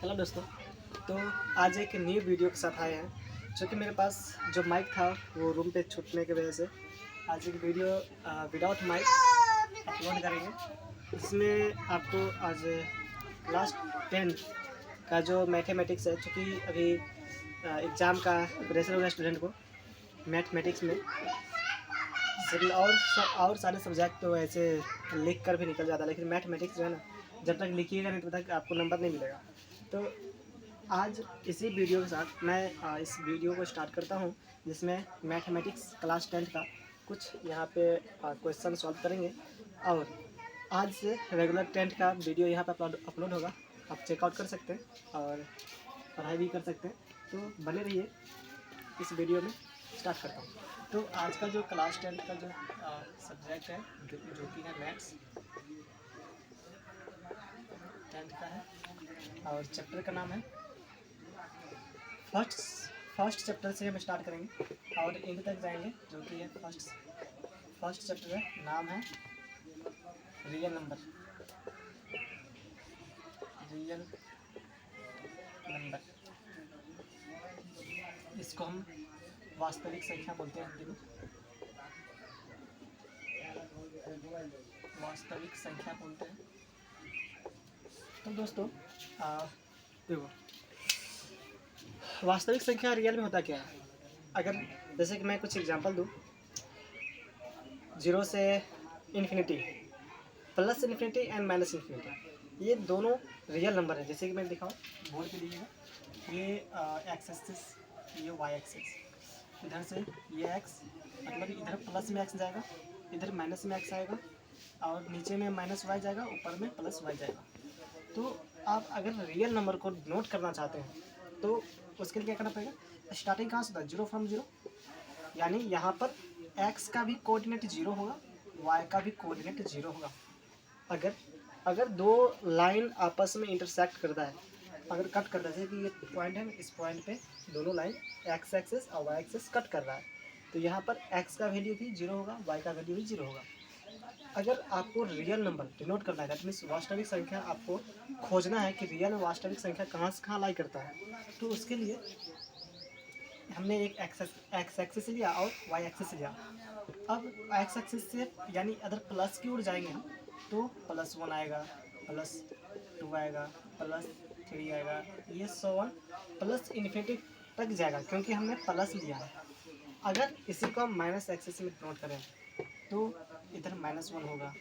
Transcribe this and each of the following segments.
Hello दोस्तों। तो आज एक न्यू वीडियो के साथ आए हैं। क्योंकि मेरे पास जो माइक था वो रूम पे छूटने की वजह से आज एक वीडियो विदाउट माइक अपलोड करेंगे। जिसमें आपको आज क्लास 10 का जो मैथमेटिक्स है, चूँकि अभी एग्ज़ाम का प्रेशर होगा स्टूडेंट को मैथमेटिक्स में। और सारे सब्जेक्ट तो ऐसे लिख कर भी निकल जाता है, लेकिन मैथमेटिक्स जो है ना, जब तक लिखिएगा नहीं तब तक आपको नंबर नहीं मिलेगा। तो आज इसी वीडियो के साथ मैं इस वीडियो को स्टार्ट करता हूं, जिसमें मैथमेटिक्स क्लास 10 का कुछ यहाँ पे क्वेश्चन सॉल्व करेंगे। और आज से रेगुलर 10 का वीडियो यहाँ पे अपलोड होगा, आप चेकआउट कर सकते हैं और पढ़ाई भी कर सकते हैं। तो बने रहिए इस वीडियो में। स्टार्ट करता हूँ। तो आज का जो क्लास 10 का जो सब्जेक्ट है जो कि है मैथ्स 10 का है, और चैप्टर का नाम है फर्स्ट चैप्टर से हम स्टार्ट करेंगे और एंड तक जाएंगे, जो कि है फर्स्ट चैप्टर है, नाम है रियल नंबर। इसको हम वास्तविक संख्या बोलते हैं हिंदी में। वास्तविक संख्या बोलते हैं। तो दोस्तों देखो, वास्तविक संख्या रियल में होता क्या है। अगर जैसे कि मैं कुछ एग्जांपल दूं, 0 से infinity, plus infinity and minus infinity, ये दोनों रियल नंबर है। जैसे कि मैं दिखाऊं, बोर्ड पे दीजिएगा, ये एक्स एक्सिस, ये वाई एक्सिस, इधर से ये एक्स, मतलब इधर प्लस में एक्स जाएगा, इधर माइनस में एक्स आएगा, और नीचे में माइनस वाई जाएगा, ऊपर में प्लस वाई जाएगा। तो आप अगर रियल नंबर को नोट करना चाहते हैं तो उसके लिए क्या करना पड़ेगा। स्टार्टिंग कहाँ से था, 0 फ्रॉम 0, यानी यहाँ पर x का भी कोऑर्डिनेट 0 होगा, y का भी कोऑर्डिनेट 0 होगा। अगर दो लाइन आपस में इंटरसेक्ट करता है, अगर कट करता है, जैसे कि ये पॉइंट है, इस पॉइंट पे दोनों लाइन x एक्सिस और y एक्सिस कट कर रहा है, तो यहाँ पर x का वैल्यू भी 0 होगा, y का वैल्यू भी 0 होगा। अगर आपको रियल नंबर डिनोट करना है, दैट मीन्स वास्तविक संख्या आपको खोजना है कि रियल में वास्तविक संख्या कहाँ से कहाँ लाई करता है, तो उसके लिए हमने एक एक्स एक्सिस लिया और वाई एक्सिस लिया। अब एक्स एक्सिस से यानी अगर प्लस की ओर जाएंगे हम, तो +1 आएगा, +2 आएगा, +3 आएगा, ये 100 प्लस इन्फिनिटी तक जाएगा, क्योंकि हमने प्लस लिया है। अगर इसी को हम माइनस एक्सिस में नोट करें तो इधर -1 होगा,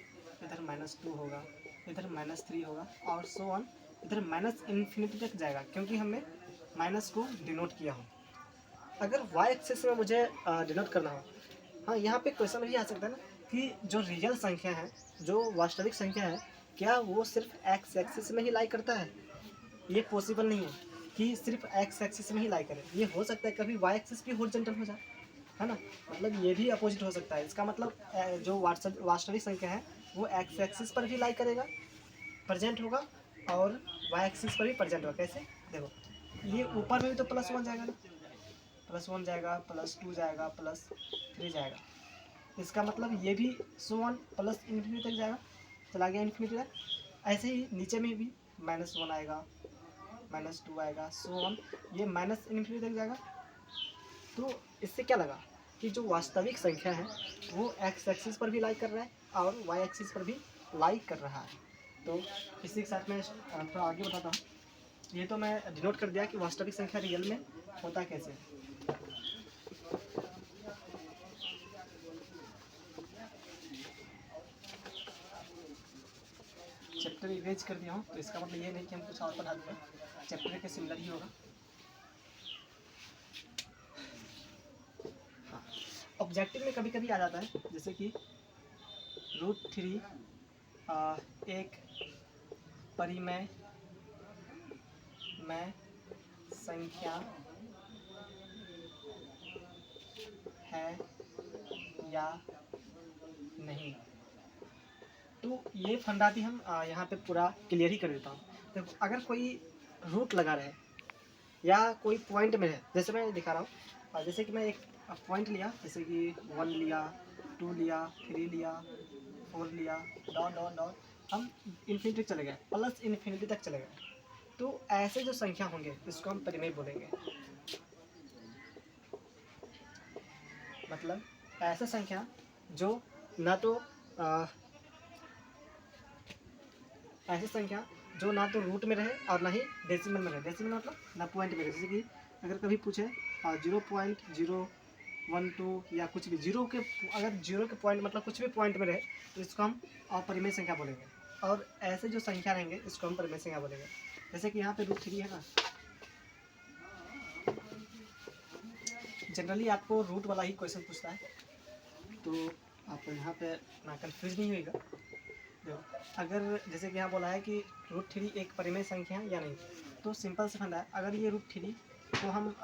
इधर -2 होगा, इधर -3 होगा, और 100 इधर माइनस इन्फिनिटी तक जाएगा, क्योंकि हमने माइनस को डिनोट किया हो। अगर वाई एक्सिस में मुझे डिनोट करना हो, हाँ, यहाँ पे क्वेश्चन भी आ सकता है ना कि जो रियल संख्या है, जो वास्तविक संख्या है, क्या वो सिर्फ एक्स एक्सिस में ही लाई करता है। ये पॉसिबल नहीं है कि सिर्फ एक्स एक्सिस में ही लाई करे। ये हो सकता है कभी वाई एक्सिस भी हॉरिजॉन्टल हो जाए, है ना, मतलब ये भी अपोजिट हो सकता है। इसका मतलब जो वास्तविक संख्या है वो एक्स एक्सिस पर भी लाई करेगा, प्रेजेंट होगा, और वाई एक्सिस पर भी प्रेजेंट होगा। कैसे, देखो, ये ऊपर में भी तो +1 जाएगा ना, +1 जाएगा, +2 जाएगा, +3 जाएगा। इसका मतलब ये भी 100 प्लस इन्फिनिटी तक जाएगा, चला गया इन्फिनिटी तक। ऐसे ही नीचे में भी -1 आएगा, -2 आएगा, 100 ये माइनस इन्फिनिटी तक जाएगा। तो इससे क्या लगा कि जो वास्तविक संख्या है वो एक्स एक्सिस पर भी लाई कर रहा है और वाई एक्सिस पर भी लाई कर रहा है। तो इसी के साथ मैं थोड़ा आगे बताता हूँ। ये तो मैं डिनोट कर दिया कि वास्तविक संख्या रियल में होता कैसे है। चैप्टर इरेज कर दिया हूँ, तो इसका मतलब ये नहीं कि हम कुछ और पढ़ा दूँगा, चैप्टर के सिमिलर ही होगा। हाँ, ऑब्जेक्टिव में कभी कभी आ जाता है, जैसे कि √3 एक परिमेय संख्या है या नहीं। तो ये फंडा भी हम यहाँ पे पूरा क्लियर ही कर देता हूँ। तो अगर कोई रूट लगा रहे या कोई पॉइंट में है, जैसे मैं दिखा रहा हूँ, जैसे कि मैं एक पॉइंट लिया, जैसे कि 1 लिया, 2 लिया, 3 लिया, 4 लिया, डॉट डॉट डॉट, हम इन्फिनिटी चले गए, प्लस इन्फिनिटी तक चले गए। तो ऐसे जो संख्या होंगे इसको हम परिमेय बोलेंगे। मतलब ऐसा संख्या जो ना तो ऐसी संख्या जो ना तो रूट में रहे और ना ही डेसिमल में रहे। डेसिमल मतलब ना पॉइंट में रहे। जैसे कि अगर कभी पूछे 0.012 या कुछ भी जीरो के, अगर जीरो के पॉइंट मतलब कुछ भी पॉइंट में रहे तो इसको हम अपरिमेय संख्या बोलेंगे। और ऐसे जो संख्या रहेंगे इसको हम परिमेय संख्या बोलेंगे। जैसे कि यहाँ पे √3 है ना, जनरली आपको रूट वाला ही क्वेश्चन पूछता है, तो आप यहाँ पे ना कंफ्यूज नहीं होगा। देखो अगर जैसे कि यहाँ बोला है कि √3 एक परिमेय संख्या है या नहीं, तो सिंपल से फंडा है। अगर ये √3 को हम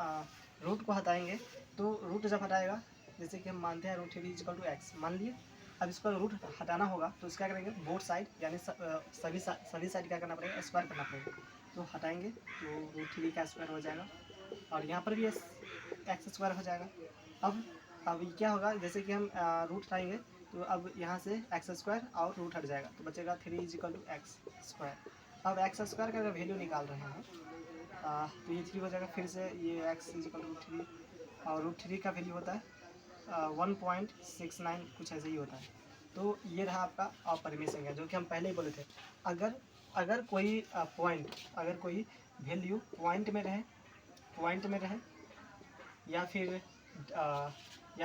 रूट को हटाएंगे तो रूट जब हटाएगा, जैसे कि हम मानते हैं √3 = x मान लिए। अब इसको रूट हटाना होगा तो इसका करेंगे बोथ साइड, यानी सभी साइड क्या करना पड़ेगा, स्क्वायर करना पड़ेगा। तो हटाएंगे तो √3 का स्क्वायर हो जाएगा और यहाँ पर भी x² हो जाएगा। अब क्या होगा, जैसे कि हम रूट हटाएंगे तो अब यहाँ से x² और रूट हट जाएगा तो बचेगा 3 = x²। अब x² का अगर वैल्यू निकाल रहे हैं तो ये 3 हो जाएगा। फिर से ये x = 3 और √3 का वैल्यू होता है 1.69 कुछ ऐसे ही होता है। तो ये रहा आपका अपरिमेय संख्या, जो कि हम पहले ही बोले थे। अगर कोई पॉइंट, अगर कोई वैल्यू पॉइंट में रहे या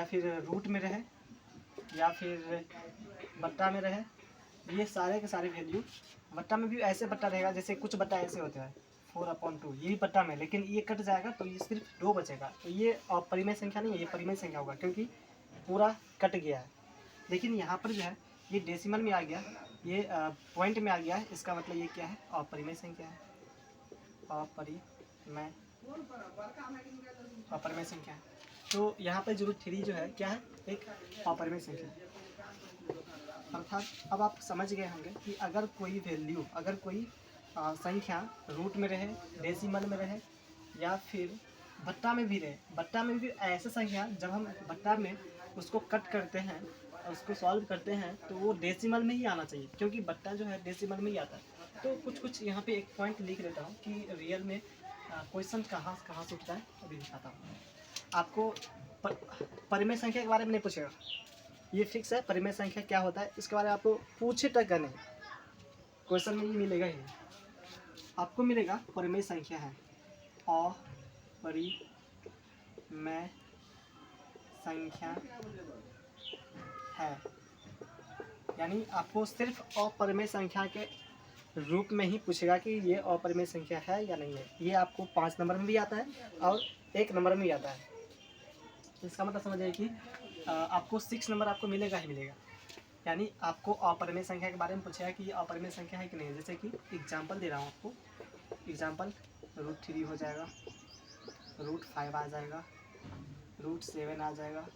फिर रूट में रहे या फिर बट्टा में रहे, ये सारे के सारे वैल्यू, बट्टा में भी ऐसे बट्टा रहेगा, जैसे कुछ बट्टा ऐसे होते हैं 4/2, ये भी बट्टा में, लेकिन ये कट जाएगा तो ये सिर्फ 2 बचेगा। तो ये अपरिमेय संख्या नहीं है, ये परिमेय संख्या होगा क्योंकि पूरा कट गया है। लेकिन यहाँ पर जो है ये डेसिमल में आ गया, ये पॉइंट में आ गया है, इसका मतलब ये क्या है, अपरिमेय संख्या है। अपरिमेय संख्या है। तो यहाँ पर √3 जो है क्या है, एक अपरिमेय संख्या है। अर्थात अब आप समझ गए होंगे कि अगर कोई वैल्यू, अगर कोई संख्या रूट में रहे, डेसिमल में रहे या फिर बट्टा में भी रहे, बट्टा में भी ऐसे संख्या जब हम बट्टा में उसको कट करते हैं, उसको सॉल्व करते हैं तो वो डेसिमल में ही आना चाहिए, क्योंकि बट्टा जो है डेसिमल में ही आता है। तो कुछ यहाँ पे एक पॉइंट लिख लेता हूँ कि रियल में क्वेश्चन कहाँ से उठता है, अभी दिखाता हूँ आपको। परिमेय संख्या के बारे में नहीं पूछेगा, ये फिक्स है। परिमेय संख्या क्या होता है इसके बारे में आपको पूछे तक का नहीं, क्वेश्चन में ये मिलेगा ही, आपको मिलेगा परिमेय संख्या है, अपरिमेय संख्या है, यानी आपको सिर्फ अपरिमेय संख्या के रूप में ही पूछेगा कि ये अपरिमेय संख्या है या नहीं है। ये आपको 5 नंबर में भी आता है और 1 नंबर में भी आता है। इसका मतलब समझिए कि आपको 6 नंबर आपको मिलेगा ही मिलेगा। यानी आपको अपरिमेय संख्या के बारे में पूछेगा कि ये अपरिमेय संख्या है कि नहीं। जैसे कि एग्जांपल दे रहा हूँ आपको, एग्जांपल √3 हो जाएगा, √5 आ जाएगा, √7 आ जाएगा।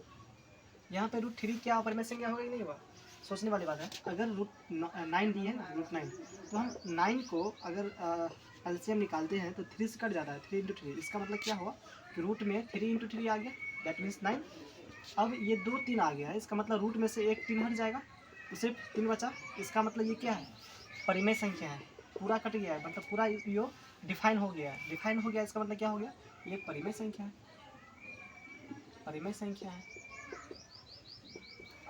यहाँ पे √3 क्या अपरिमेय संख्या होगा कि नहीं होगा, सोचने वाली बात है। अगर √9 दी है ना, √9, तो हम 9 को अगर एलसीएम निकालते हैं तो 3 से कट जाता है, 3 × 3। इसका मतलब क्या हुआ कि रूट में 3 × 3 आ गया, दैट मीन्स 9। अब ये 2 3 आ गया है, इसका मतलब रूट में से एक 3 हट जाएगा तो सिर्फ 3 बचा। इसका मतलब ये क्या है, परिमेय संख्या है, पूरा कट गया है, मतलब पूरा यो डिफाइन हो गया है। डिफाइन हो गया इसका मतलब क्या हो गया, ये परिमेय संख्या है, परिमेय संख्या है।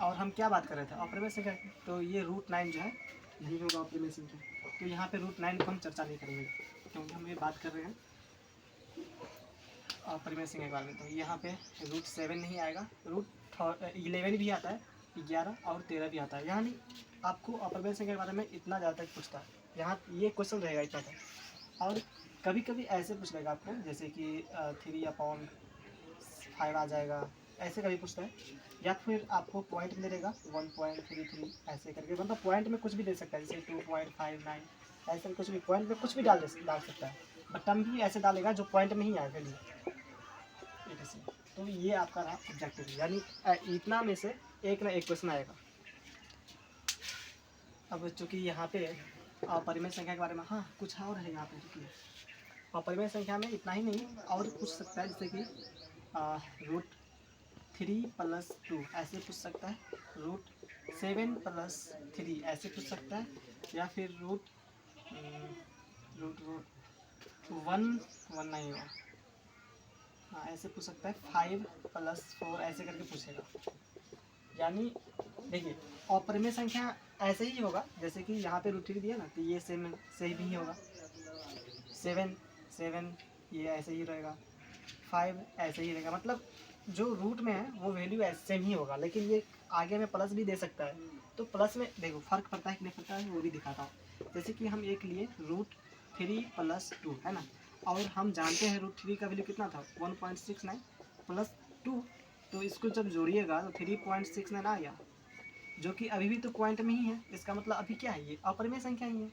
और हम क्या बात कर रहे थे, अपरिमेय संख्या, तो ये √9 जो है नहीं होगा अपरिमेय संख्या। तो यहाँ पे √9 को हम चर्चा नहीं करेंगे क्योंकि हम ये बात कर रहे हैं अपरिमेय संख्या के बारे में। तो यहाँ पे √7 नहीं आएगा, √11 भी आता है, 11 और 13 भी आता है। यानी आपको अपरिमेय संख्या के बारे में इतना ज़्यादा तक पूछता है, यहाँ ये क्वेश्चन रहेगा इतना तक। और कभी कभी ऐसे पूछ लेगा आपको, जैसे कि 3/5 आ जाएगा, ऐसे कभी पूछता है। या फिर आपको पॉइंट में देगा 1.33 ऐसे करके, मतलब पॉइंट में कुछ भी दे सकता है, जैसे 2.59 ऐसे कुछ भी पॉइंट में कुछ भी डाल सकता है। बट हम भी ऐसे डालेगा जो पॉइंट में ही आए वैल्यू। तो ये आपका रहा ऑब्जेक्टिव, यानी इतना में से एक ना एक क्वेश्चन आएगा। अब चूँकि यहाँ पे अपरिमेय संख्या के बारे में, हाँ कुछ और है यहाँ पे, रुकिए। अपरिमेय संख्या में इतना ही नहीं और पूछ सकता है, जैसे कि √3 + 2 ऐसे पूछ सकता है, √7 + 3 ऐसे पूछ सकता है, या फिर 1 नहीं होगा, हाँ ऐसे पूछ सकता है 5 + 4 ऐसे करके पूछेगा। यानी देखिए अपरिमेय संख्या ऐसे ही होगा जैसे कि यहाँ पे √3 दिया ना, तो ये सेम सही भी होगा। 7 ये ऐसे ही रहेगा, 5 ऐसे ही रहेगा। मतलब जो रूट में है वो वैल्यू सेम ही होगा, लेकिन ये आगे में प्लस भी दे सकता है। तो प्लस में देखो फ़र्क पड़ता है कि नहीं पड़ता है, वो भी दिखाता हूँ। जैसे कि हम एक लिए √3 + 2 है ना, और हम जानते हैं √3 का वैल्यू कितना था 1.69 + 2, तो इसको जब जोड़िएगा तो 3.69 आ गया, जो कि अभी भी तो पॉइंट में ही है। इसका मतलब अभी क्या है, ये अपरिमेय संख्या ही है,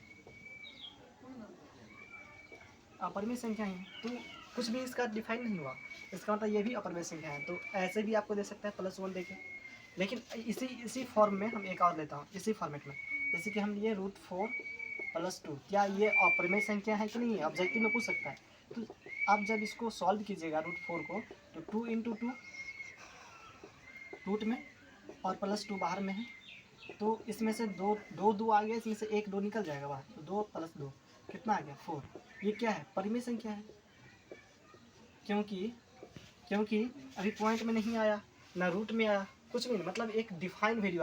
अपरिमेय संख्या ही है, तो कुछ भी इसका डिफाइन नहीं हुआ, इसका मतलब ये भी अपरिमेय संख्या है। तो ऐसे भी आपको दे सकता है +1 देके। लेकिन इसी फॉर्म में हम एक और लेता हूँ, इसी फॉर्मेट में। जैसे कि हम लिए √4 + 2, क्या ये अपरिमेय संख्या है कि नहीं है, ऑब्जेक्टिव में पूछ सकता है। तो आप जब इसको सॉल्व कीजिएगा √4 को, तो 2 × 2 रूट में और +2 बाहर में है, तो इसमें से दो आ गया, इसमें से एक 2 निकल जाएगा बाहर, तो 2 + 2 कितना आ गया 4। ये क्या है, परिमेय संख्या है, क्योंकि अभी पॉइंट में नहीं आया, ना रूट में आया, कुछ भी नहीं। मतलब एक डिफाइन वैल्यू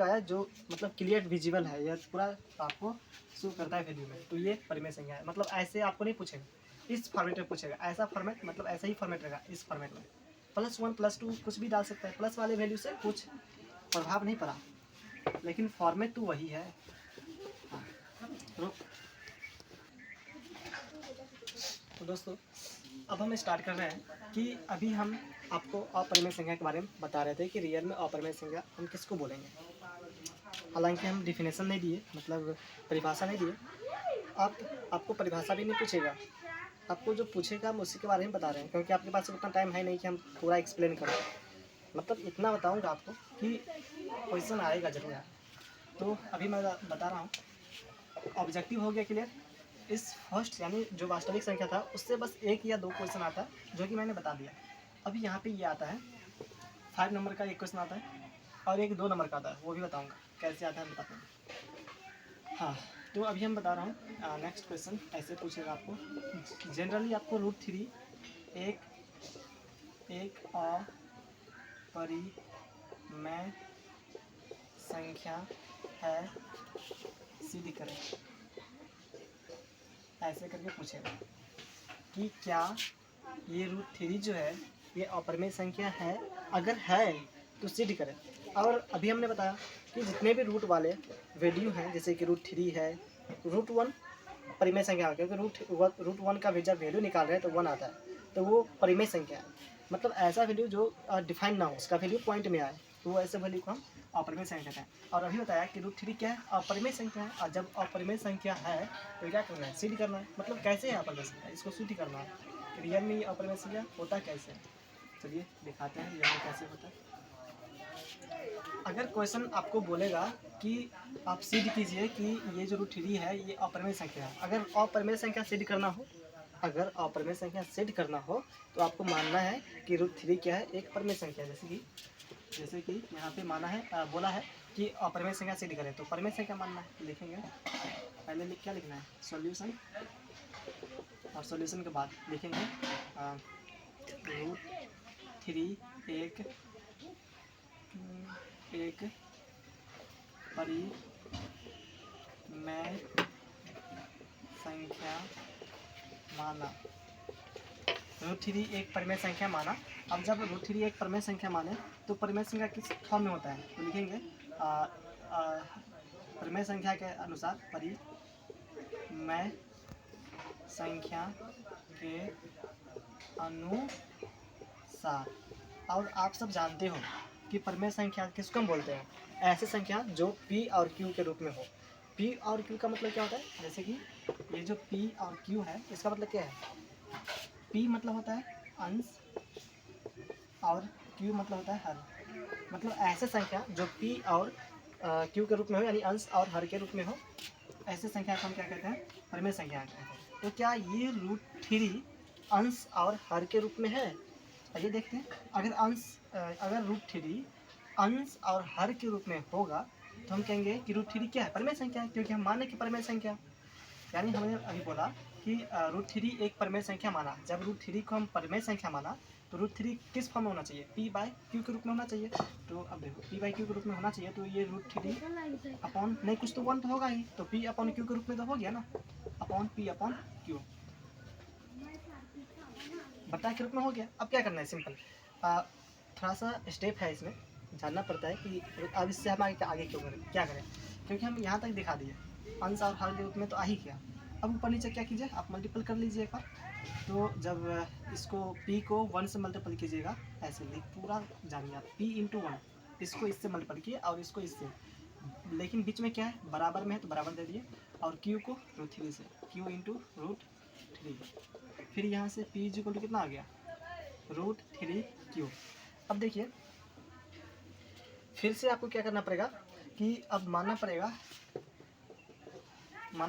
आया, जो मतलब क्लियर विजिबल है, यह पूरा आपको शो करता है वैल्यू में, तो ये परिमेय संख्या है। मतलब ऐसे आपको नहीं पूछेगा, इस फॉर्मेट में पूछेगा। ऐसा फॉर्मेट मतलब ऐसा ही फॉर्मेट रहेगा, इस फॉर्मेट में +1 +2 कुछ भी डाल सकता है, प्लस वाले वैल्यू से कुछ प्रभाव नहीं पड़ा, लेकिन फॉर्मेट तो वही है। हाँ, तो दोस्तों अब हम स्टार्ट कर रहे हैं कि अभी हम आपको अपरिमेय संख्या के बारे में बता रहे थे कि रियल में अपरिमेय संख्या हम किसको बोलेंगे। हालांकि हम डिफिनेशन नहीं दिए, मतलब परिभाषा नहीं दिए। आपको परिभाषा भी नहीं पूछेगा, आपको जो पूछेगा हम उसी के बारे में बता रहे हैं, क्योंकि आपके पास उतना टाइम है नहीं कि हम पूरा एक्सप्लेन करें। मतलब इतना बताऊंगा आपको कि क्वेश्चन आएगा जरूर। तो अभी मैं बता रहा हूँ, ऑब्जेक्टिव हो गया क्लियर। इस फर्स्ट यानी जो वास्तविक संख्या था उससे बस 1 या 2 क्वेश्चन आता है, जो कि मैंने बता दिया। अभी यहाँ पे ये आता है 5 नंबर का एक क्वेश्चन आता है, और एक 2 नंबर का आता है, वो भी बताऊँगा कैसे आता है, बताता हूँ। हाँ, तो अभी हम बता रहा हूँ नेक्स्ट क्वेश्चन ऐसे पूछेगा आपको। जनरली आपको √3 एक अपरिमेय संख्या है, सिद्ध करें, ऐसे करके पूछेगा कि क्या ये √3 जो है ये अपरिमेय संख्या है, अगर है तो सिद्ध करें। और अभी हमने बताया कि जितने भी रूट वाले वैल्यू हैं, जैसे कि √3 है, √1 परिमेय संख्या, क्योंकि √1 का जब वैल्यू निकाल रहे हैं तो 1 आता है, तो वो परिमेय संख्या है। मतलब ऐसा वैल्यू जो डिफाइन ना हो, उसका वैल्यू पॉइंट में आए, तो वो ऐसे वैल्यू को हम अपरिमेय संख्या कहते हैं। और अभी बताया कि √3 क्या है, अपरिमेय संख्या है। और जब अपरिमेय संख्या है तो क्या करना है, सिद्ध करना है। मतलब कैसे है अपरिमेय संख्या, इसको सिद्ध करना है। रियल में ये अपरिमेय संख्या होता कैसे है, चलिए दिखाते हैं रियल में कैसे होता है। अगर क्वेश्चन आपको बोलेगा कि आप सिद्ध कीजिए कि ये जो √3 है ये अपरिमेय संख्या है, अगर अपरिमेय संख्या सिद्ध करना हो, तो आपको मानना है कि √3 क्या है, एक परिमेय संख्या है। जैसे कि यहाँ पे माना है, बोला है कि अपरिमेय संख्या सिद्ध करें, तो परिमेय संख्या मानना है। लिखेंगे पहले क्या लिखना है, सॉल्यूशन, और सॉल्यूशन के बाद लिखेंगे √3 एक परिमेय संख्या माना। √3 एक परिमेय संख्या माना। अब जब √3 एक परिमेय संख्या माने तो परिमेय संख्या किस फॉर्म में होता है, तो लिखेंगे परिमेय संख्या के अनुसार, परिमेय संख्या के अनुसार। और आप सब जानते हो कि परिमेय संख्या किसको हम बोलते हैं, ऐसे संख्या जो P और Q के रूप में हो। P और Q का मतलब क्या होता है, जैसे कि ये जो P और Q है, इसका मतलब क्या है, P मतलब होता है अंश और Q मतलब होता है हर। मतलब ऐसे संख्या जो P और Q के रूप में हो, यानी अंश और हर के रूप में हो, ऐसे संख्या को हम क्या कहते हैं, परिमेय संख्या कहते हैं। तो क्या ये √3 अंश और हर के रूप में है, आइए देखते हैं। अगर √3 अंश और हर के रूप में होगा तो हम कहेंगे कि √3 क्या है, परिमेय संख्या है, क्योंकि हम माने कि परिमेय संख्या। यानी हमने अभी बोला कि √3 एक परिमेय संख्या माना। जब √3 को हम परिमेय संख्या माना तो √3 किस फॉर्म में होना चाहिए? p/q के रूप में होना चाहिए। तो अब देखो p/q के रूप में होना चाहिए, तो ये √3 अपॉन नहीं कुछ तो 1 तो होगा ही, तो p/q के रूप में तो हो गया ना, अपॉन p/q बटा के रूप में हो गया। अब क्या करना है, सिंपल थोड़ा सा स्टेप है इसमें, जानना पड़ता है कि अब इससे हम आगे क्यों करें, क्या करें, क्योंकि हम यहाँ तक दिखा दिए अंश और हर के रूप में तो आ ही गया। अब ऊपर नीचे क्या कीजिए, आप मल्टीपल कर लीजिए एक बार। तो जब इसको p को 1 से मल्टीपल कीजिएगा, ऐसे लिख पूरा जानिए आप, p इंटू 1, इसको इससे मल्टीपल किए और इसको इससे, लेकिन बीच में क्या है, बराबर में है तो बराबर दे दिए, और q को √3 से, q इंटू √3, फिर यहाँ से p इक्वल टू कितना आ गया, √3q। अब देखिए फिर से आपको क्या करना पड़ेगा कि अब मानना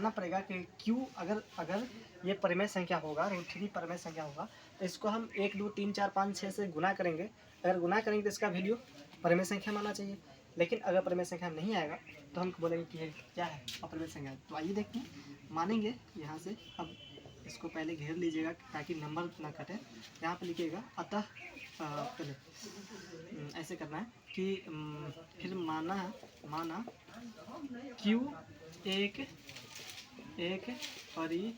पड़ेगा कि q अगर ये परिमेय संख्या होगा, √3 परिमेय संख्या होगा, तो इसको हम 1 2 3 4 5 6 से गुना करेंगे। अगर गुना करेंगे तो इसका वैल्यू परिमेय संख्या माना चाहिए, लेकिन अगर परिमेय संख्या नहीं आएगा तो हम बोलेंगे कि ये क्या है, अपरिमेय संख्या। तो आइए देखते हैं, मानेंगे यहाँ से। अब इसको पहले घेर लीजिएगा ताकि नंबर ना कटे। यहाँ पे लिखिएगा अतः पहले ऐसे करना है कि फिर माना q एक परिमेय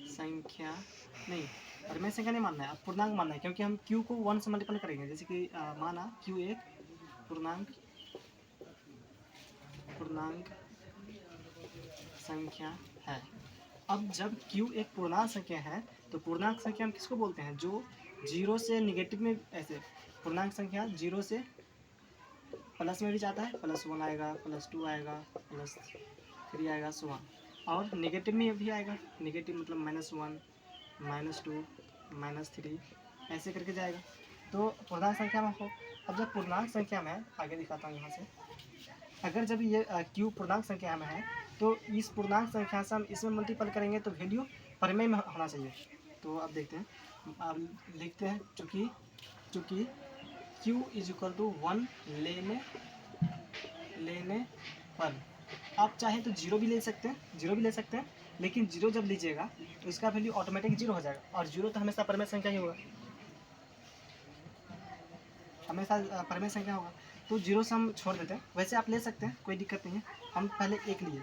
संख्या नहीं, परिमेय संख्या नहीं मानना है, अब पूर्णांक मानना है, क्योंकि हम q को 1 से मल्टीपल करेंगे। जैसे कि माना q एक पूर्णांक संख्या है। अब जब q एक पूर्णांक संख्या है तो पूर्णांक संख्या हम किसको बोलते हैं, जो 0 से निगेटिव में, ऐसे पूर्णांक संख्या 0 से प्लस में भी जाता है, +1 आएगा, +2 आएगा, +3 आएगा, सो ऑन, और नेगेटिव में भी आएगा, नेगेटिव मतलब -1, -2, -3 ऐसे करके जाएगा। तो पूर्णांक संख्या में हो। अब जब पूर्णांक संख्या में है, आगे दिखाता हूँ यहाँ से, अगर जब ये q पूर्णांक संख्या में है तो इस पूर्णांक संख्या से हम इसमें मल्टीपल करेंगे तो वैल्यू परिमेय में होना चाहिए। तो अब देखते हैं, अब लिखते हैं चूँकि q = 1 लेने पर, आप चाहें तो 0 भी ले सकते हैं, लेकिन 0 जब लीजिएगा तो इसका वैल्यू ऑटोमेटिक 0 हो जाएगा, और 0 तो हमेशा परिमेय संख्या ही होगा, परिमेय संख्या होगा। तो 0 से हम छोड़ देते हैं, वैसे आप ले सकते हैं, कोई दिक्कत नहीं है। हम पहले 1 लिए,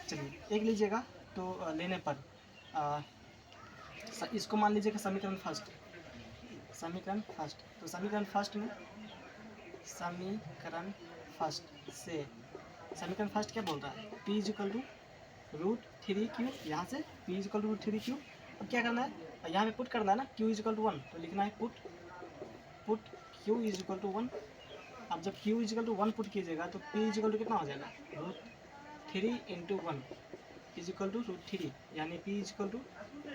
चलिए 1 लीजिएगा तो लेने पर इसको मान लीजिएगा समीकरण फर्स्ट। तो समीकरण फर्स्ट क्या बोल रहा है, p = √3q, यहाँ से p = √3q। अब क्या करना है, यहाँ पे पुट करना है ना, q = 1, तो लिखना है पुट q = 1। अब जब q = 1 पुट कीजिएगा तो p = कितना हो जाएगा, √3 × 1 = √3, यानी p =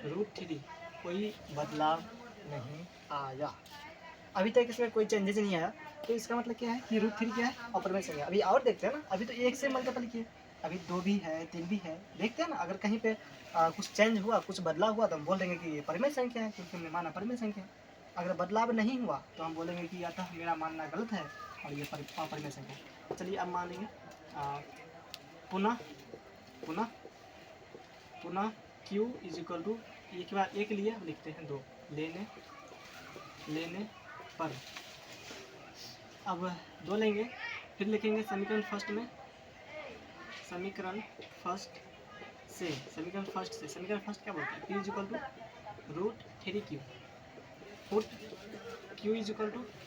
√3। कोई बदलाव नहीं आया, अभी तक इसमें कोई चेंजेस नहीं आया। तो इसका मतलब क्या है कि √3 क्या है, अपरिमेय संख्या। अभी और देखते हैं ना, अभी तो 1 से मल्टीपल किए, अभी 2 भी है, 3 भी है, देखते हैं ना। अगर कहीं पे कुछ चेंज हुआ, कुछ बदलाव हुआ तो हम बोल देंगे कि ये परिमेय संख्या है, क्योंकि हमने माना परिमेय संख्या है। अगर बदलाव नहीं हुआ तो हम बोलेंगे कि अतः मेरा मानना गलत है और ये अपरिमेय संख्या है। चलिए अब मानेंगे पुनः q = एक बार 1 लिए, अब लिखते हैं 2 लेने पर। अब 2 लेंगे, फिर लिखेंगे समीकरण फर्स्ट क्या बोलता है, p = √3q, पुट q =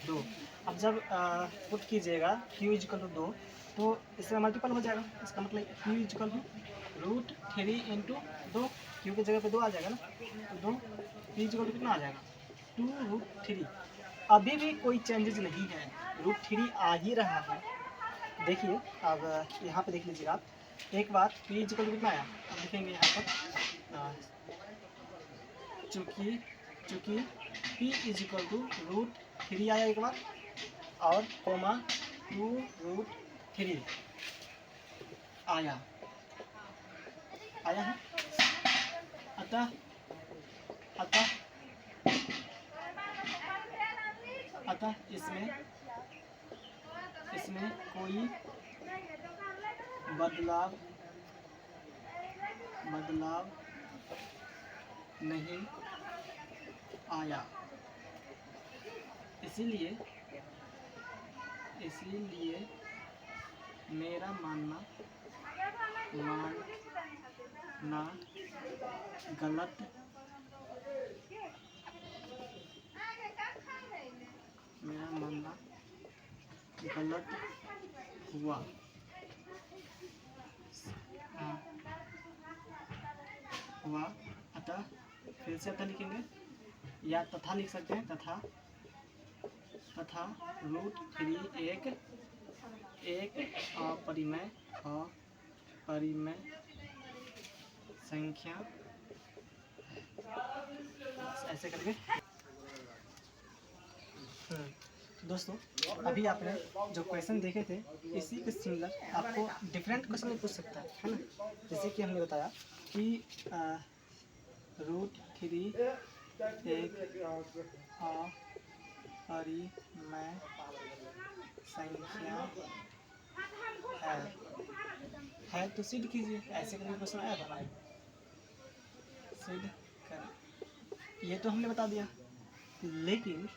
2। अब जब पुट कीजिएगा q = 2 तो इसमें मल्टीपल हो जाएगा, इसका मतलब q = √3 × 2, q की जगह पे 2 आ जाएगा ना, तो 2 p = कितना आ जाएगा, 2√3। अभी भी कोई चेंजेस नहीं है, √3 आ ही रहा है। देखिए अब यहाँ पे देख लीजिए आप एक बार, p = कितना आया, अब लिखेंगे यहाँ पर चूँकि p = √3 आया एक बार, और कोमा 2√3 आया है। अतः इसमें कोई बदलाव बदलाव नहीं आया। इसीलिए मेरा मानना गलत हुआ। अतः फिर से अतः लिखेंगे या तथा लिख सकते हैं। तथा √3 एक अपरिमेय संख्या ऐसे करके। तो दोस्तों अभी आपने जो क्वेश्चन देखे थे इसी के सिमिलर आपको डिफरेंट क्वेश्चन भी पूछ सकता है ना। जैसे कि हमने बताया कि √3 एक अपरिमेय संख्या है तो सिद्ध कीजिए। ऐसे करके क्वेश्चन आया था, सिद्ध कर। ये तो हमने बता दिया, लेकिन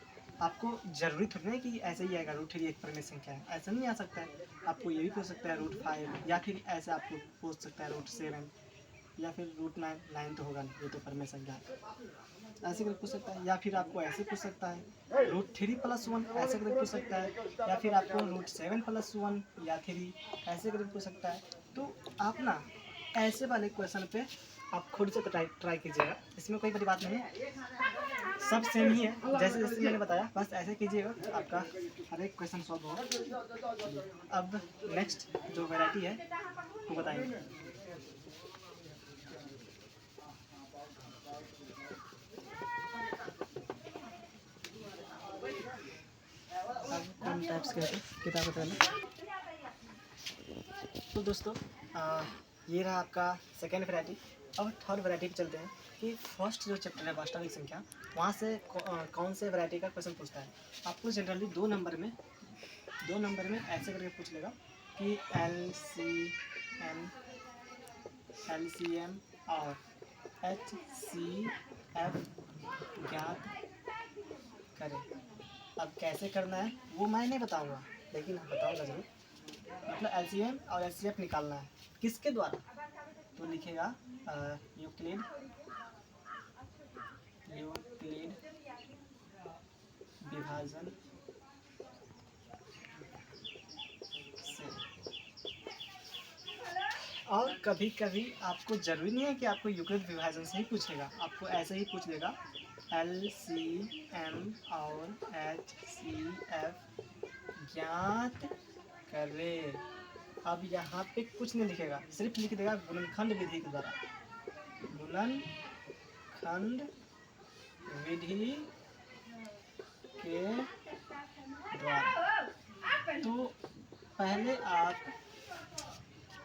आपको जरूरी थोड़ी है कि ऐसे ही आएगा √3 एक परिमेय संख्या है, ऐसा नहीं आ सकता है। आपको ये भी पूछ सकता है √5 या फिर ऐसे आपको पूछ सकता है √7 या फिर √9 तो होगा नहीं, ये तो परिमेय संख्या है। ऐसे करके पूछ सकता है, या फिर आपको ऐसे पूछ सकता है √3 + 1 ऐसे करके पूछ सकता है, या फिर आपको √7 + 1 या 3 ऐसे करके पूछ सकता है। तो आप ना ऐसे वाले क्वेश्चन पे आप खुद से ट्राई कीजिएगा, इसमें कोई बड़ी बात नहीं है, सब सेम ही है जैसे जैसे मैंने बताया। बस ऐसे कीजिएगा, आपका हर एक क्वेश्चन सॉल्व होगा। अब नेक्स्ट जो वैरायटी है वो बताएंगे। कौन टाइप्स के हैं किताब बताना। तो दोस्तों ये रहा आपका सेकेंड वैरायटी। अब थर्ड वैरायटी पे चलते हैं कि फर्स्ट जो चैप्टर है वास्तविक संख्या, वहाँ से कौन से वैरायटी का क्वेश्चन पूछता है। आपको जनरली 2 नंबर में ऐसे करके पूछ लेगा कि LCM और HCF ज्ञात करें। अब कैसे करना है वो मैं नहीं बताऊंगा, लेकिन बताऊंगा जरूर। मतलब LCM और HCF निकालना है किसके द्वारा, तो लिखेगा यूक्लिड विभाजन से। और कभी कभी आपको जरूरी नहीं है कि आपको यूक्लिड विभाजन से ही पूछेगा, आपको ऐसे ही पूछ लेगा LCM और HCF ज्ञात करें। अब यहाँ पे कुछ नहीं लिखेगा, सिर्फ लिख देगा गुणनखंड विधि के द्वारा, गुणनखंड विधि के द्वारा। तो पहले आप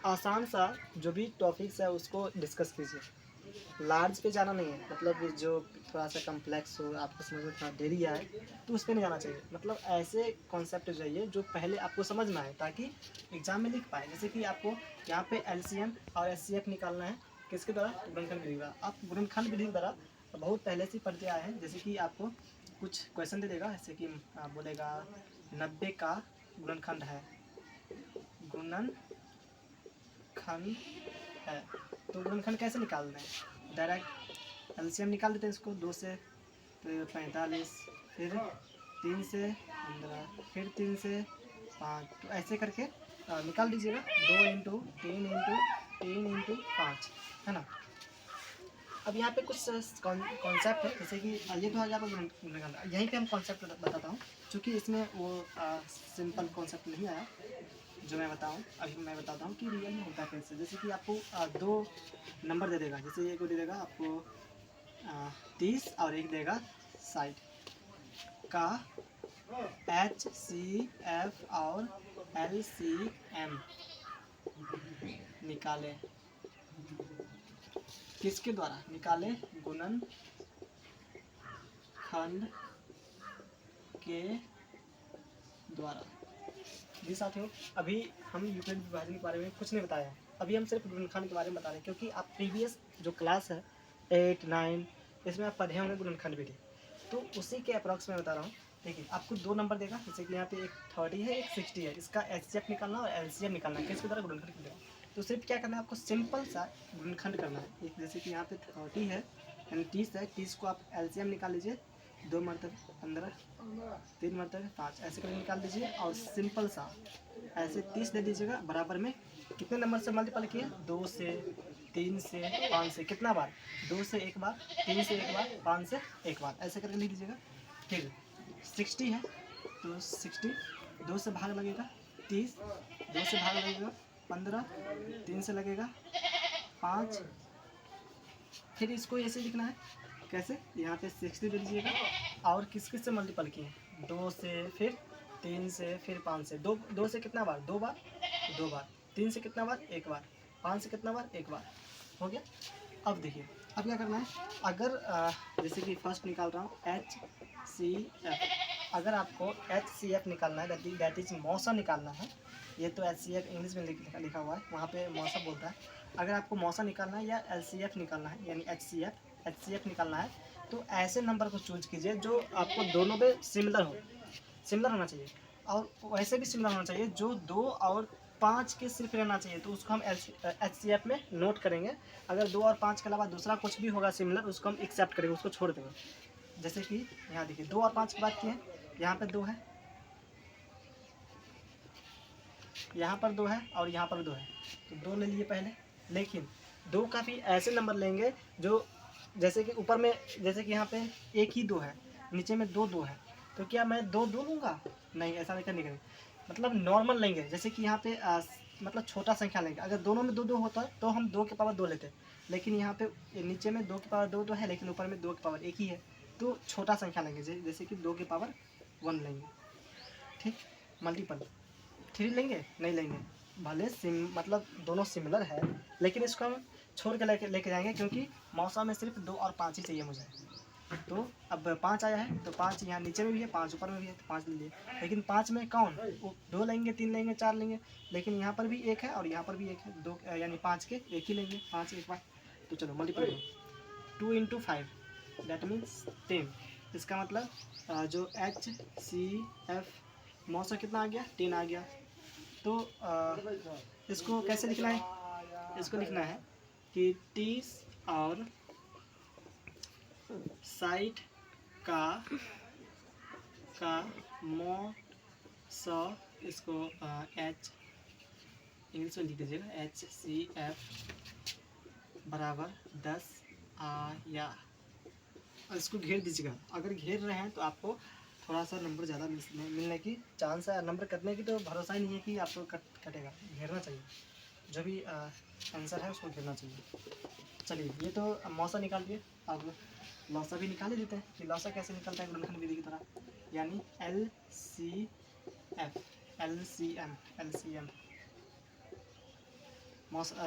आसान सा जो भी टॉपिक्स है उसको डिस्कस कीजिए, लार्ज पे जाना नहीं है। मतलब जो थोड़ा सा कम्प्लेक्स हो, आपको समझ में थोड़ा देरी आए तो उस पर नहीं जाना चाहिए। मतलब ऐसे कॉन्सेप्ट जाइए जो पहले आपको समझ में आए ताकि एग्जाम में लिख पाए। जैसे कि आपको यहाँ पे LCM और HCF निकालना है किसके द्वारा, गुणनखंड विधि द्वारा। आप गुणनखंड विधि द्वारा बहुत पहले से पढ़ते आए हैं। जैसे कि आपको कुछ क्वेश्चन दे देगा, जैसे कि आप बोलेगा 90 का गुणनखंड है, गुणनखंड है, तो गुणनखंड कैसे निकालना है, डायरेक्ट LCM निकाल देते हैं इसको। 2 से 45, फिर 3 से 15, फिर 3 से 5, तो ऐसे करके निकाल दीजिएगा। 2 × 3 × 3 × 5 है ना। अब यहाँ पे कुछ कॉन्सेप्ट है, जैसे कि ये तो है आपको गुणनखंड। यहीं पे हम कॉन्सेप्ट बताता हूँ, क्योंकि इसमें वो सिंपल कॉन्सेप्ट नहीं आया जो मैं बताऊँ। अभी मैं बताता हूँ कि रियल में होता कैसे। जैसे कि आपको 2 नंबर दे देगा, जैसे एक दे देगा आपको 30 और एक देगा 60 का HCF और LCM निकाले। किसके द्वारा निकाले, गुणनखंड के द्वारा। जी साथियों, अभी हम यूक्लिड विभाजन के बारे में कुछ नहीं बताया, अभी हम सिर्फ गुणनखंड के बारे में बता रहे हैं, क्योंकि आप प्रीवियस जो क्लास है 8, 9 इसमें आप पढ़े होंगे गुणनखंड विधि, तो उसी के अप्रॉक्स में बता रहा हूँ। देखिए आपको 2 नंबर देगा, जैसे कि यहाँ पे एक 30 है, एक 60 है, इसका एचसीएफ निकालना और एलसीएम निकालना है, किसके द्वारा? गुणनखंड के द्वारा। तो सिर्फ क्या करना है आपको, सिंपल सा गुणनखंड करना है। एक जैसे कि यहाँ पे 30 है यानी 30 है, 30 को आप एलसीएम निकाल लीजिए, 2 मरतबे 15, 3 मरतबे 5, ऐसे करके निकाल दीजिए और सिंपल सा ऐसे 30 दे दीजिएगा। बराबर में कितने नंबर से मल्टीपल किए? 2 से, 3 से, 5 से। कितना बार? 2 से एक बार, 3 से एक बार, 5 से एक बार, ऐसे करके लिख दीजिएगा। फिर 60 है तो 60 2 से भाग लगेगा, 30 2 से भाग लगेगा, 15 3 से लगेगा, 5। फिर इसको ऐसे लिखना है, कैसे? यहाँ पे 60 दे दीजिएगा और किस किस से मल्टीपल किए? 2 से, फिर 3 से, फिर 5 से। 2 से कितना बार? 2 बार, 2 बार। 3 से कितना बार? 1 बार। 5 से कितना बार? 1 बार। हो गया। अब देखिए अब क्या करना है, अगर जैसे कि फर्स्ट निकाल रहा हूँ HCF, अगर आपको HCF निकालना है, दैट इज मौसा निकालना है, ये तो HCF इंग्लिश में लिखा हुआ है, वहाँ पे मौसा बोलता है। अगर आपको मौसा निकालना है या LCF निकालना है यानी HCF निकालना है, तो ऐसे नंबर को चूज कीजिए जो आपको दोनों पे सिमिलर होना चाहिए, और वैसे भी सिमिलर होना चाहिए जो 2 और 5 के सिर्फ रहना चाहिए, तो उसको हम HCF में नोट करेंगे। अगर 2 और 5 के अलावा दूसरा कुछ भी होगा सिमिलर, उसको हम एक्सेप्ट करेंगे, उसको छोड़ देंगे। जैसे कि यहाँ देखिए 2 और 5 की बात की है, यहाँ पे 2 है, यहाँ पर 2 है और यहाँ पर 2 है, तो 2 ले लिए पहले। लेकिन 2 का भी ऐसे नंबर लेंगे जो, जैसे कि ऊपर में, जैसे कि यहाँ पे एक ही 2 है, नीचे में 2 है, तो क्या मैं 2 लूँगा? नहीं, ऐसा नहीं करेंगे। मतलब नॉर्मल लेंगे, जैसे कि यहाँ पे मतलब छोटा संख्या लेंगे। अगर दोनों में 2 होता तो हम 2 के पावर 2 लेते, लेकिन यहाँ पे नीचे में 2 के पावर 2 है, लेकिन ऊपर में 2 के पावर 1 ही है, तो छोटा संख्या लेंगे, जैसे कि 2 के पावर 1 लेंगे। ठीक, मल्टीपल 3 लेंगे? नहीं लेंगे, भले मतलब दोनों सिमिलर है, लेकिन इसको हम छोड़ के लेके जाएंगे, क्योंकि मौसा में सिर्फ 2 और 5 ही चाहिए मुझे। तो अब 5 आया है, तो 5 यहाँ नीचे में भी है, 5 ऊपर में भी है, तो 5 ले लिए। लेकिन 5 में कौन? 2 लेंगे, 3 लेंगे, 4 लेंगे, लेकिन यहाँ पर भी 1 है और यहाँ पर भी 1 है, 2 यानी 5 के 1 ही लेंगे, 5 एक बार। तो चलो मल्टीपल 2 × 5 दैट मीन्स 10। इसका मतलब जो HCF मौसा कितना आ गया? 10 आ गया। तो इसको कैसे लिखना है? इसको लिखना है कि 30 और 60 का mod 100, इसको H इंग्लिश में लिख दीजिएगा, HCF बराबर 10 आया। और इसको घेर दीजिएगा। अगर घेर रहे हैं तो आपको थोड़ा सा नंबर ज़्यादा मिलने की चांस है। नंबर कटने की तो भरोसा ही नहीं है कि आपको कटेगा, घेरना चाहिए। जो भी आंसर है उसको घेरना चाहिए। चलिए, ये तो मौसा निकाल दिए, अब लौसा भी निकाल ही देते हैं कि लौसा कैसे निकलता है गुणनखंड विधि की तरह, यानी LCM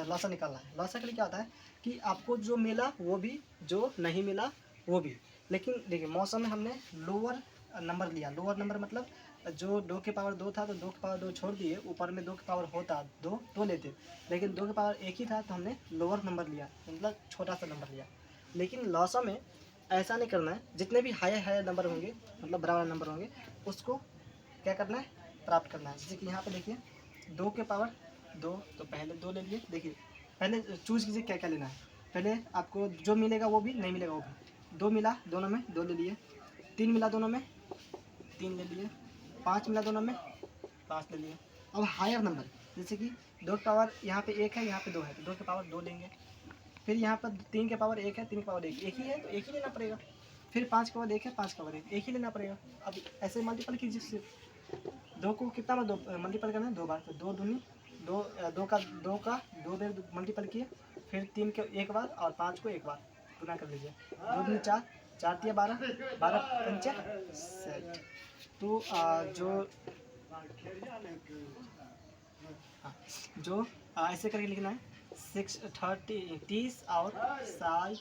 लौसा निकालना है। लौसा के लिए क्या होता है कि आपको जो मिला वो भी, जो नहीं मिला वो भी। लेकिन देखिए मौसम में हमने लोअर नंबर लिया। लोअर नंबर मतलब जो 2 के पावर 2 था तो 2 के पावर 2 छोड़ दिए, ऊपर में 2 के पावर होता 2 तो लेते, लेकिन 2 के पावर 1 ही था तो हमने लोअर नंबर लिया, मतलब छोटा सा नंबर लिया। लेकिन लौसा में ऐसा नहीं करना है, जितने भी हायर नंबर होंगे, मतलब बराबर नंबर होंगे, उसको क्या करना है? प्राप्त करना है। जैसे कि यहाँ पे देखिए 2 के पावर 2, तो पहले 2 ले लिए। देखिए पहले चूज कीजिए क्या क्या लेना है। पहले आपको जो मिलेगा वो भी, नहीं मिलेगा वो भी। 2 मिला दोनों में, 2 ले लिए। 3 मिला दोनों में, 3 ले लिए। 5 मिला दोनों में, 5 ले लिए। अब हायर नंबर, जैसे कि 2 के पावर यहाँ पे 1 है, यहाँ पे 2 है, तो 2 के पावर 2 लेंगे। फिर यहाँ पर 3 के पावर 1 है, 3 के पावर 1 ही है, तो 1 ही लेना पड़ेगा। फिर 5 के पावर 1 है, 5 के पावर 1 ही लेना पड़ेगा। अब ऐसे मल्टीपल कीजिए सिर्फ। 2 को कितना बार मल्टीपल करना है? 2 बार। तो 2 दूनी 2, 2 का 2 बार मल्टीपल किए। फिर 3 के 1 बार और 5 को 1 बार गुना कर लीजिए। 2 दूनी 4, 4 तिया 12, 12 पंचे 60। तो जो ऐसे करके लिखना है 30 और 60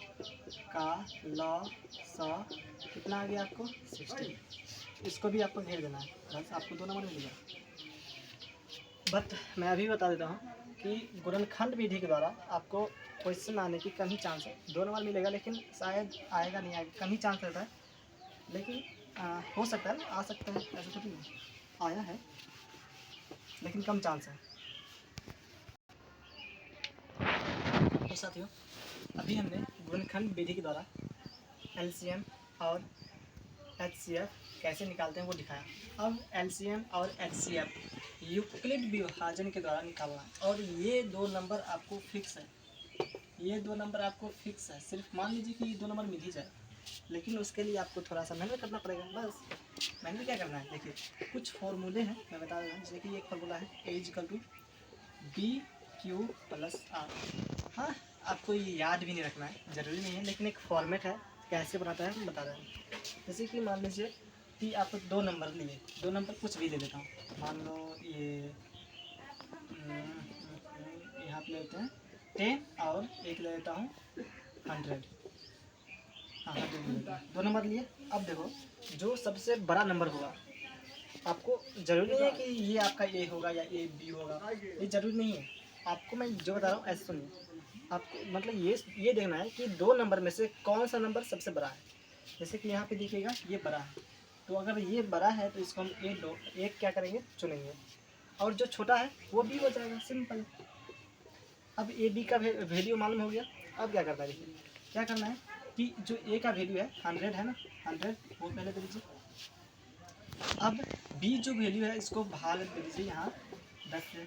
का लौसा कितना आ गया आपको? 60। इसको भी आपको घेर देना है, बस आपको 2 नंबर मिलेगा। बट मैं अभी बता देता हूँ कि गुणनखंड विधि के द्वारा आपको क्वेश्चन आने की कम ही चांस है। 2 नंबर मिलेगा लेकिन शायद आएगा नहीं, आएगा, कम ही चांस रहता है। लेकिन हो सकता है ना, आ सकता है, ऐसा थोड़ी नहीं, आया है लेकिन कम चांस है। तो साथियों, अभी हमने गुणनखंड विधि के द्वारा एलसीएम और एचसीएफ कैसे निकालते हैं वो दिखाया। अब एलसीएम और एचसीएफ यूक्लिड विभाजन के द्वारा निकालना है, और ये 2 नंबर आपको फिक्स है। ये 2 नंबर आपको फिक्स है। सिर्फ मान लीजिए कि ये 2 नंबर मिल ही जाए, लेकिन उसके लिए आपको थोड़ा सा मेहनत करना पड़ेगा। बस मेहनत क्या करना है, देखिए कुछ फॉर्मूले हैं, मैं बता रहा हूँ। जैसे कि एक फार्मूला है A = BQ + R। हाँ, आपको ये याद भी नहीं रखना है, ज़रूरी नहीं है, लेकिन एक फॉर्मेट है, कैसे बनाता है हम बता रहे हैं। जैसे कि मान लीजिए कि आप 2 नंबर लिए, 2 नंबर कुछ भी ले लेता हूँ। मान लो ये यहाँ पे लेते हैं 10 और एक ले लेता हूँ 100। हाँ, 100 ले लेता हूँ। 2 नंबर लिए। अब देखो, जो सबसे बड़ा नंबर होगा, आपको ज़रूरी नहीं है कि ये आपका A होगा या A B होगा, ये ज़रूरी नहीं है। आपको मैं जो बता रहा हूँ ऐसे सुनिए। आपको मतलब ये देखना है कि 2 नंबर में से कौन सा नंबर सबसे बड़ा है। जैसे कि यहाँ पे दिखेगा ये बड़ा है, तो अगर ये बड़ा है तो इसको हम एक क्या करेंगे, चुनेंगे, और जो छोटा है वो B हो जाएगा, सिंपल। अब AB का वैल्यू मालूम हो गया। अब क्या करना है, देखिए क्या करना है कि जो A का वैल्यू है 100 है ना, 100 वो पहले दे दीजिए। अब B जो वैल्यू है इसको भाग दे दीजिए यहाँ 10 से।